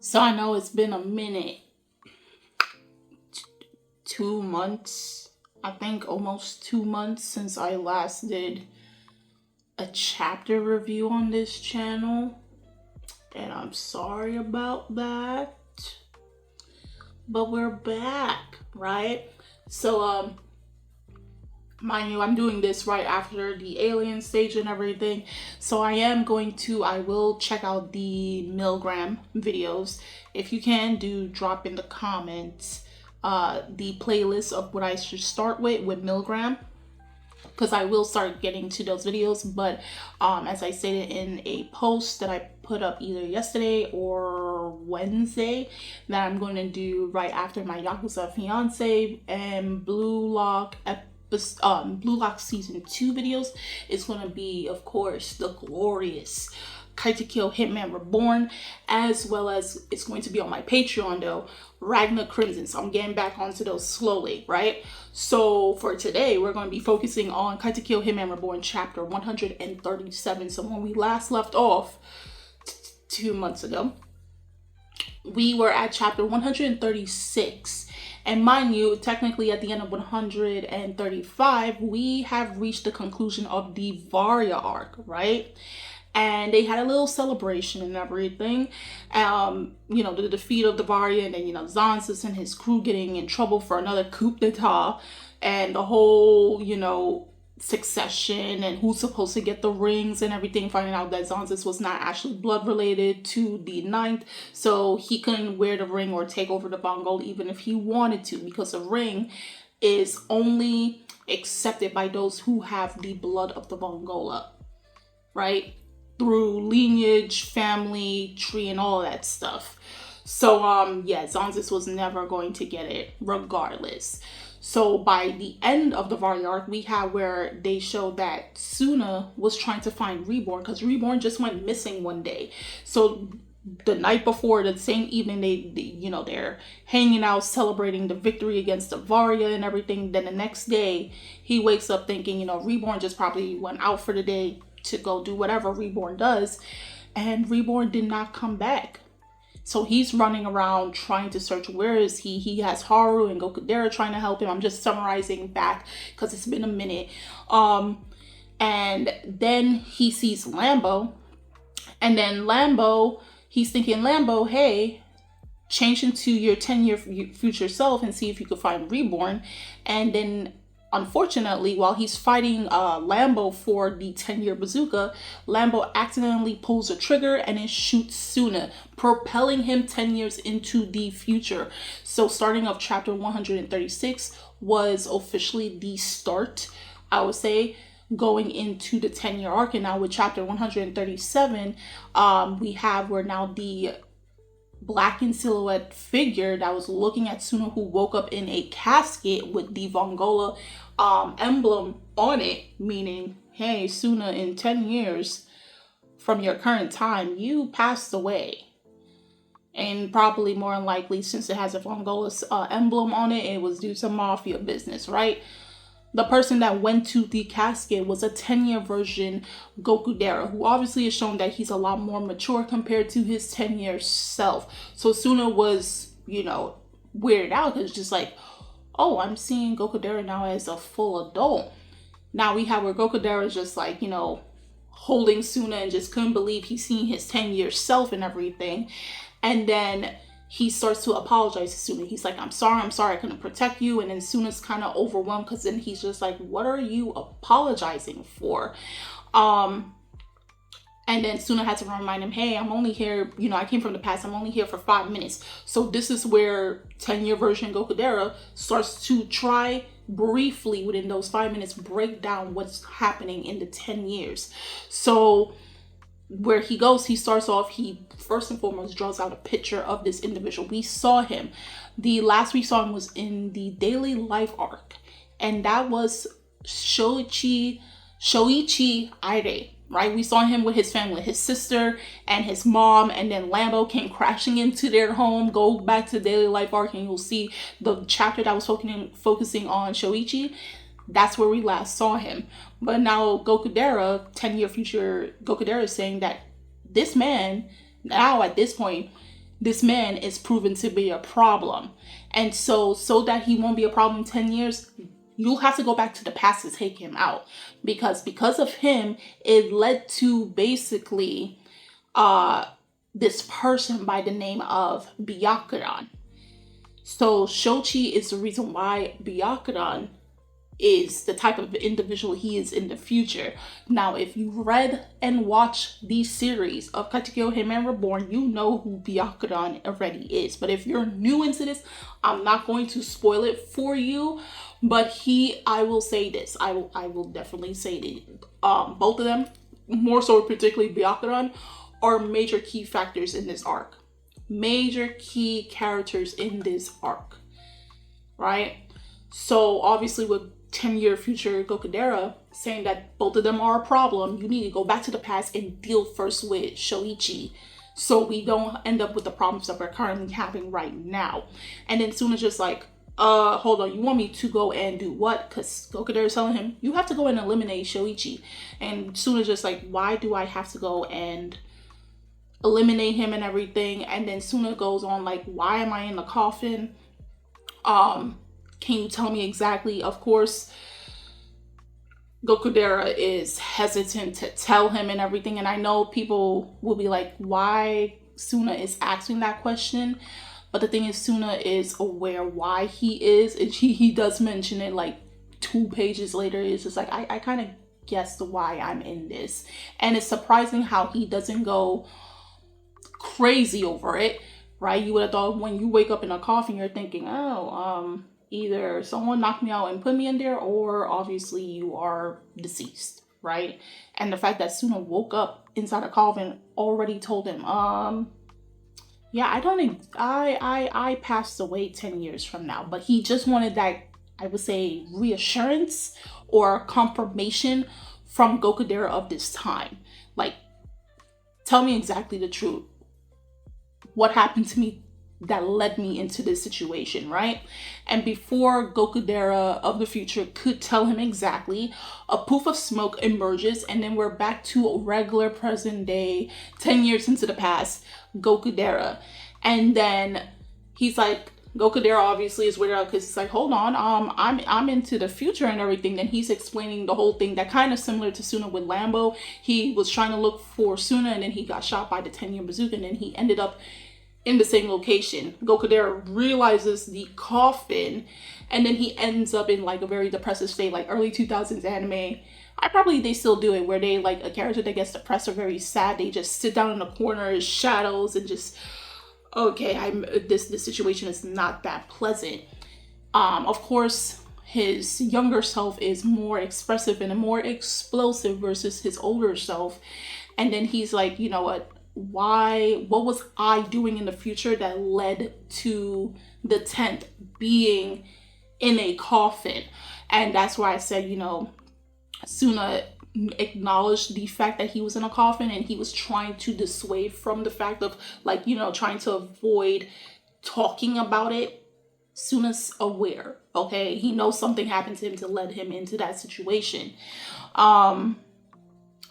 So I know it's been a minute. 2 months. I think almost 2 months since I last did a chapter review on this channel. And I'm sorry about that. But we're back, right? So, mind you, I'm doing this right after the alien stage and everything. So I will check out the milligram videos. If you can, drop in the comments the playlist of what I should start with milligram, because I will start getting to those videos. But as I stated in a post that I put up either yesterday or Wednesday, that I'm going to do right after my Yakuza Fiance and Blue Lock season 2 videos, is going to be, of course, the glorious Katekyo Hitman REBORN, as well as it's going to be on my Patreon though, Ragna Crimson. So I'm getting back onto those slowly, right? So for today, we're going to be focusing on Katekyo Hitman REBORN chapter 137. So when we last left off 2 months ago, we were at chapter 136. And mind you, technically at the end of 135, we have reached the conclusion of the Varya arc, right? And they had a little celebration and everything. The defeat of the Varya, and then, Zanzus and his crew getting in trouble for another coup d'etat, and the whole, succession and who's supposed to get the rings and everything, finding out that Zanzus was not actually blood related to the ninth, so he couldn't wear the ring or take over the Mongol even if he wanted to, because the ring is only accepted by those who have the blood of the Mongola, right? Through lineage, family, tree, and all that stuff. So, Zanzus was never going to get it regardless. So by the end of the Varya arc, we have where they show that Tsuna was trying to find Reborn, because Reborn just went missing one day. So the night before, the same evening, they're hanging out, celebrating the victory against the Varya and everything. Then the next day, he wakes up thinking, Reborn just probably went out for the day to go do whatever Reborn does, and Reborn did not come back. So he's running around trying to search. Where is he? He has Haru and Gokudera trying to help him. I'm just summarizing back because it's been a minute. And then he sees Lambo, and then he's thinking, Lambo, hey, change into your 10-year future self and see if you could find Reborn. And then unfortunately, while he's fighting Lambo for the 10-year bazooka, Lambo accidentally pulls a trigger and it shoots Tsuna, propelling him 10 years into the future. So starting off chapter 136 was officially the start, I would say, going into the 10-year arc. And now with chapter 137, we have where now the blackened silhouette figure that was looking at Tsuna, who woke up in a casket with the Vongola emblem on it, meaning, hey, Tsuna, in 10 years from your current time, you passed away. And probably more than likely, since it has a Vongola emblem on it, it was due to mafia business, right? The person that went to the casket was a 10-year version Gokudera, who obviously has shown that he's a lot more mature compared to his 10-year self. So Tsuna was, weirded out, because it's just like, oh, I'm seeing Gokudera now as a full adult. Now we have where Gokudera is just like, holding Tsuna and just couldn't believe he's seeing his 10-year self and everything. And then he starts to apologize to Tsuna. He's like, I'm sorry, I couldn't protect you. And then Tsuna's kind of overwhelmed, because then he's just like, what are you apologizing for? And then Tsuna had to remind him, hey, I'm only here, I came from the past, I'm only here for 5 minutes. So this is where 10-year version Gokudera starts to try briefly within those 5 minutes break down what's happening in the 10 years. So where he goes, he starts off, he first and foremost draws out a picture of this individual. We saw him. The last we saw him was in the daily life arc, and that was Shoichi Aire, right? We saw him with his family, his sister and his mom, and then Lambo came crashing into their home. Go back to the daily life arc and you'll see the chapter that was focusing on Shoichi. That's where we last saw him. But now Gokudera, 10-year future Gokudera, is saying that this man, now at this point, this man is proven to be a problem. And so that he won't be a problem in 10 years, you'll have to go back to the past to take him out. Because of him, it led to basically this person by the name of Byakuran. So Shoichi is the reason why Byakuran is the type of individual he is in the future. Now, if you read and watched these series of Katekyo Hitman Reborn, you know who Byakuran already is. But if you're new into this, I'm not going to spoil it for you. But I will say this. I will definitely say that both of them, more so particularly Byakuran, are major key factors in this arc. Major key characters in this arc. Right? So obviously with 10-year future Gokudera saying that both of them are a problem, you need to go back to the past and deal first with Shoichi, so we don't end up with the problems that we're currently having right now. And then Tsuna's just like, hold on, you want me to go and do what? Because Gokudera is telling him, you have to go and eliminate Shoichi. And Tsuna's just like, why do I have to go and eliminate him and everything? And then Tsuna goes on like, why am I in the coffin? Can you tell me exactly? Of course, Gokudera is hesitant to tell him and everything. And I know people will be like, why Tsuna is asking that question? But the thing is, Tsuna is aware why he is. And he does mention it like 2 pages later. It's just like, I kind of guessed why I'm in this. And it's surprising how he doesn't go crazy over it, right? You would have thought when you wake up in a coffin, you're thinking, either someone knocked me out and put me in there, or obviously you are deceased, right? And the fact that Tsuna woke up inside a coffin already told him, yeah, I passed away 10 years from now. But he just wanted that, I would say, reassurance or confirmation from Gokudera of this time. Like, tell me exactly the truth. What happened to me that led me into this situation, right? And before Gokudera of the future could tell him exactly, a poof of smoke emerges, and then we're back to a regular present day, 10 years into the past, Gokudera. And then he's like, Gokudera obviously is weirded out because he's like, hold on, I'm into the future and everything. Then he's explaining the whole thing that kind of similar to Tsuna with Lambo. He was trying to look for Tsuna, and then he got shot by the 10-year bazooka, and then he ended up in the same location. Gokudera realizes the coffin, and then he ends up in like a very depressive state, like early 2000s anime. They still do it, where they like a character that gets depressed or very sad, they just sit down in the corner, shadows, and just, okay, this situation is not that pleasant. Of course, his younger self is more expressive and more explosive versus his older self. And then he's like, you know what was I doing in the future that led to the 10th being in a coffin? And that's why I said, Tsuna acknowledged the fact that he was in a coffin, and he was trying to dissuade from the fact of trying to avoid talking about it. Tsuna's aware, okay? He knows something happened to him to lead him into that situation.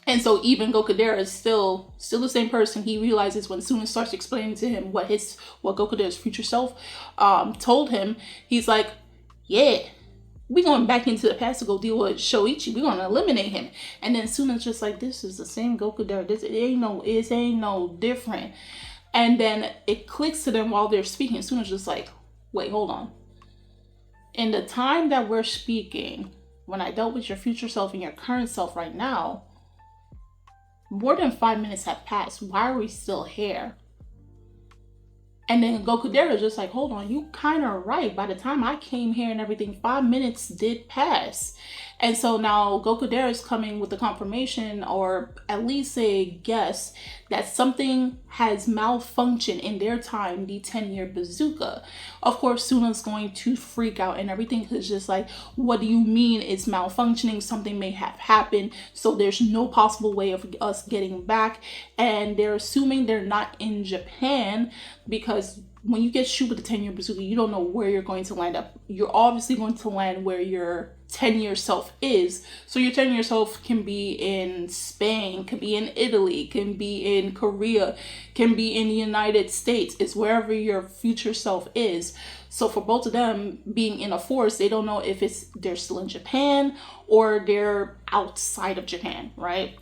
And so even Gokudera is still the same person. He realizes when Tsuna starts explaining to him what Gokudera's future self told him, he's like, yeah, we're going back into the past to go deal with Shoichi. We're going to eliminate him. And then Tsuna's just like, this is the same Gokudera. It ain't no different. And then it clicks to them while they're speaking. Tsuna's just like, wait, hold on. In the time that we're speaking, when I dealt with your future self and your current self right now, more than 5 minutes have passed. Why are we still here? And then Gokudera is just like, hold on, you kind of right. By the time I came here and everything, 5 minutes did pass. And so now Gokudera is coming with the confirmation, or at least a guess, that something has malfunctioned in their time, the 10-year bazooka. Of course, Tsuna's going to freak out and everything, because it's just like, what do you mean it's malfunctioning? Something may have happened, so there's no possible way of us getting back. And they're assuming they're not in Japan, because when you get shoot with a 10-year bazooka, you don't know where you're going to land up. You're obviously going to land where your 10-year self is. So your 10-year self can be in Spain, can be in Italy, can be in Korea, can be in the United States. It's wherever your future self is. So for both of them being in a forest, they don't know if they're still in Japan or they're outside of Japan, right?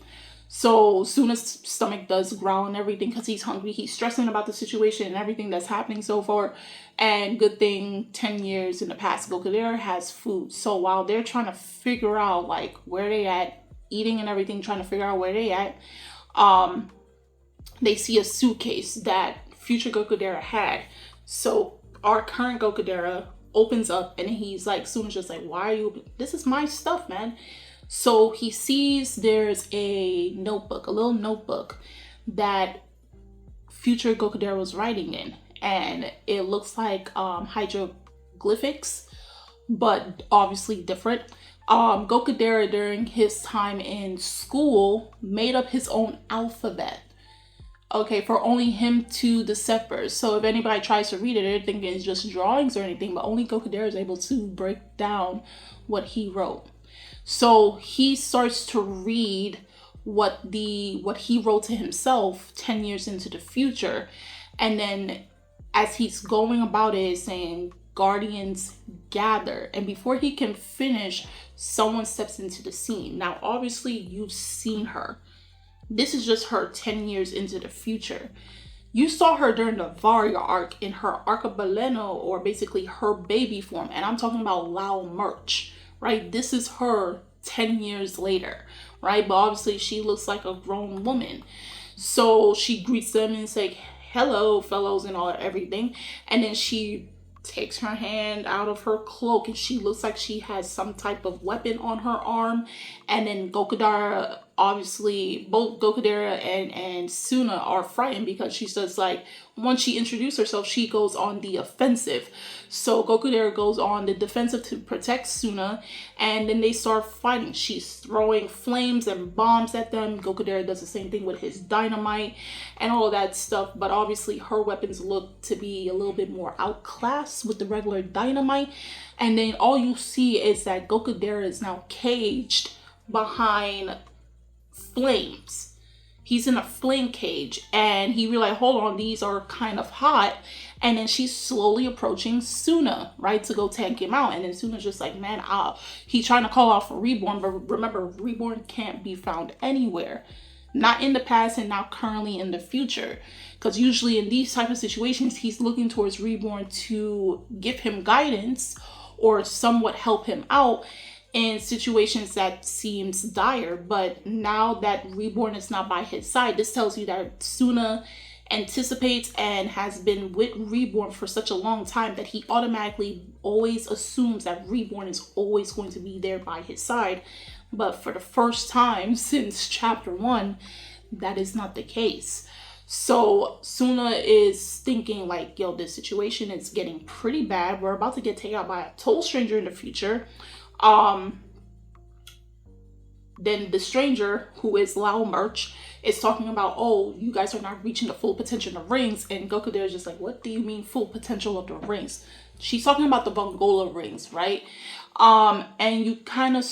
So Tsuna's stomach does growl and everything because he's hungry. He's stressing about the situation and everything that's happening so far. And good thing 10 years in the past, Gokudera has food. So while they're trying to figure out like where they at, eating and everything, trying to figure out where they at, they see a suitcase that future Gokudera had. So our current Gokudera opens up and he's like, Tsuna's just like, why are you, this is my stuff, man. So he sees there's a notebook, a little notebook that future Gokudera was writing in. And it looks like hieroglyphics, but obviously different. Gokudera, during his time in school, made up his own alphabet. Okay, for only him to decipher. So if anybody tries to read it, they're thinking it's just drawings or anything, but only Gokudera is able to break down what he wrote. So he starts to read what he wrote to himself 10 years into the future. And then as he's going about it, it's saying, guardians gather. And before he can finish, someone steps into the scene. Now, obviously, you've seen her. This is just her 10 years into the future. You saw her during the Varia arc in her Arcabaleno, or basically her baby form. And I'm talking about Lao Merch. Right? This is her 10 years later, right? But obviously she looks like a grown woman. So she greets them and says, hello, fellows, and all everything. And then she takes her hand out of her cloak and she looks like she has some type of weapon on her arm. And then Gokudera, obviously, both Gokudera and Tsuna are frightened because she says, like, once she introduces herself, she goes on the offensive. So Gokudera goes on the defensive to protect Tsuna, and then they start fighting. She's throwing flames and bombs at them. Gokudera does the same thing with his dynamite and all of that stuff, but obviously her weapons look to be a little bit more outclassed with the regular dynamite. And then all you see is that Gokudera is now caged behind flames. He's in a flame cage and he realized, hold on, these are kind of hot. And then she's slowly approaching Tsuna, right, to go tank him out. And then Tsuna's just like, man, he's trying to call out for Reborn, but remember, Reborn can't be found anywhere. Not in the past and not currently in the future. Because usually in these type of situations, he's looking towards Reborn to give him guidance or somewhat help him out in situations that seems dire. But now that Reborn is not by his side, this tells you that Tsuna anticipates and has been with Reborn for such a long time that he automatically always assumes that Reborn is always going to be there by his side. But for the first time since chapter 1, that is not the case. So Tsuna is thinking like, yo, this situation is getting pretty bad. We're about to get taken out by a total stranger in the future. Then the stranger, who is Lao Merch, is talking about, oh, you guys are not reaching the full potential of the rings. And Gokudera is just like, what do you mean full potential of the rings? She's talking about the Vongola rings, right? And you kind of,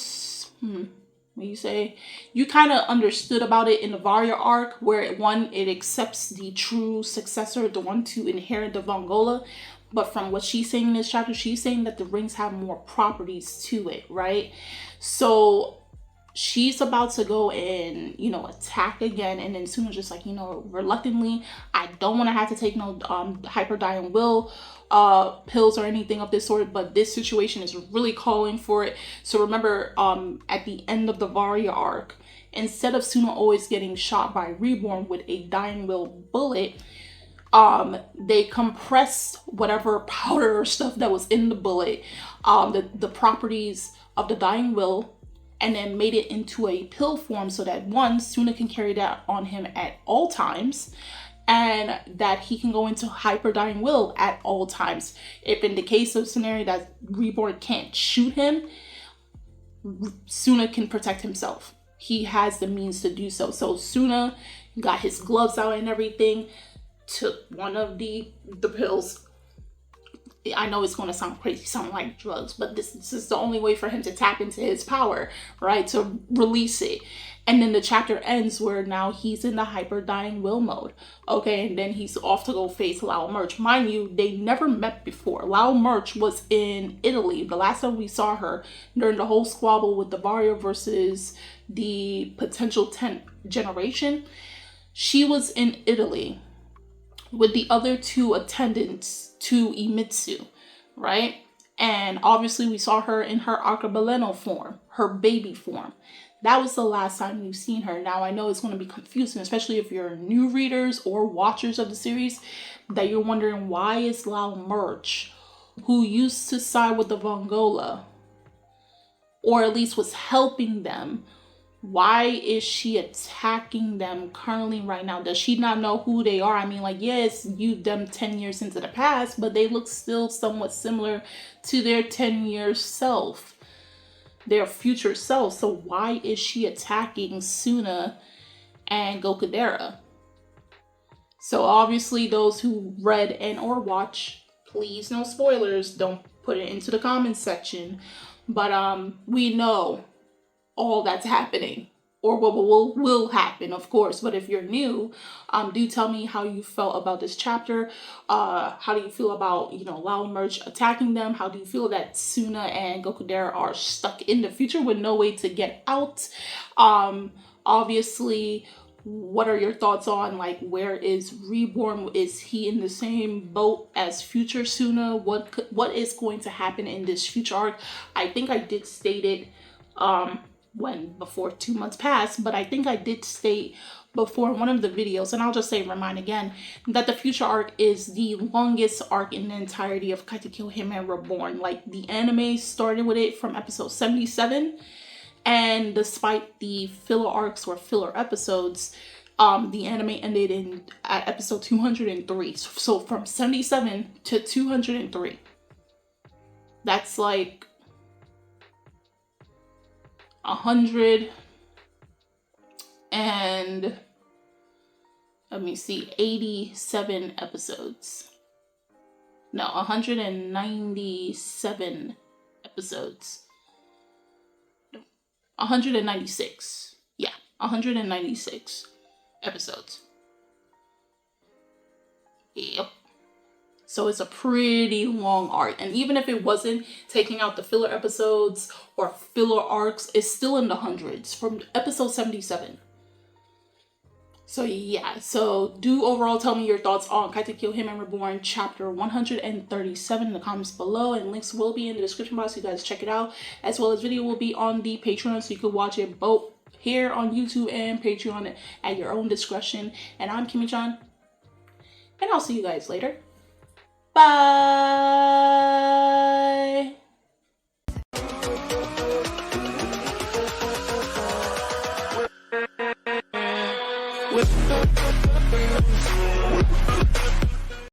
you kind of understood about it in the Varia arc, where it accepts the true successor, the one to inherit the Vongola. But from what she's saying in this chapter, she's saying that the rings have more properties to it, right? So she's about to go and, attack again. And then Tsuna's just like, reluctantly, I don't want to have to take no hyperdying will pills or anything of this sort, but this situation is really calling for it. So remember, at the end of the Varia arc, instead of Tsuna always getting shot by Reborn with a dying will bullet, they compressed whatever powder or stuff that was in the bullet, the properties of the dying will, and then made it into a pill form so that one, Tsuna can carry that on him at all times, and that he can go into hyper dying will at all times. If in the case of scenario that Reborn can't shoot him, Tsuna can protect himself. He has the means to do so. So Tsuna got his gloves out and everything, took one of the pills, I know it's going to sound crazy, sound like drugs, but this is the only way for him to tap into his power, right? To release it. And then the chapter ends where now he's in the hyper dying will mode. Okay, and then he's off to go face Lao Merch. Mind you, they never met before. Lao Merch was in Italy. The last time we saw her during the whole squabble with the Barrio versus the potential 10th generation, she was in Italy with the other 2 attendants to Imitsu, right? And obviously we saw her in her Arcabaleno form, her baby form. That was the last time you've seen her. Now, I know it's going to be confusing, especially if you're new readers or watchers of the series, that you're wondering, why is Lao Merch, who used to side with the Vongola, or at least was helping them, why is she attacking them currently right now? Does she not know who they are? I mean, like, yes, them 10 years into the past, but they look still somewhat similar to their 10-year self, their future self. So why is she attacking Tsuna and Gokudera? So obviously those who read and or watch, please no spoilers, don't put it into the comments section. But we know all that's happening, or what will happen, of course. But if you're new, do tell me how you felt about this chapter. How do you feel about, Lao Merch attacking them? How do you feel that Tsuna and Gokudera are stuck in the future with no way to get out? Obviously, what are your thoughts on, like, where is Reborn? Is he in the same boat as future Tsuna? What is going to happen in this future arc? I think I did state it before 2 months passed, but I think I did state before in one of the videos, and I'll just remind again, that the future arc is the longest arc in the entirety of Katekyo Hitman Reborn. Like, the anime started with it from episode 77, and despite the filler arcs or filler episodes, the anime ended at episode 203. So from 77 to 203, that's like 100 and 87 episodes. No, 197 episodes. 196. Yeah, 196 episodes. Yep. So it's a pretty long arc. And even if it wasn't taking out the filler episodes or filler arcs, it's still in the hundreds from episode 77. So yeah, so do overall tell me your thoughts on Katekyo Hitman Reborn chapter 137 in the comments below, and links will be in the description box so you guys check it out, as well as video will be on the Patreon so you can watch it both here on YouTube and Patreon at your own discretion. And I'm Kimmy-chan, and I'll see you guys later. Bye. With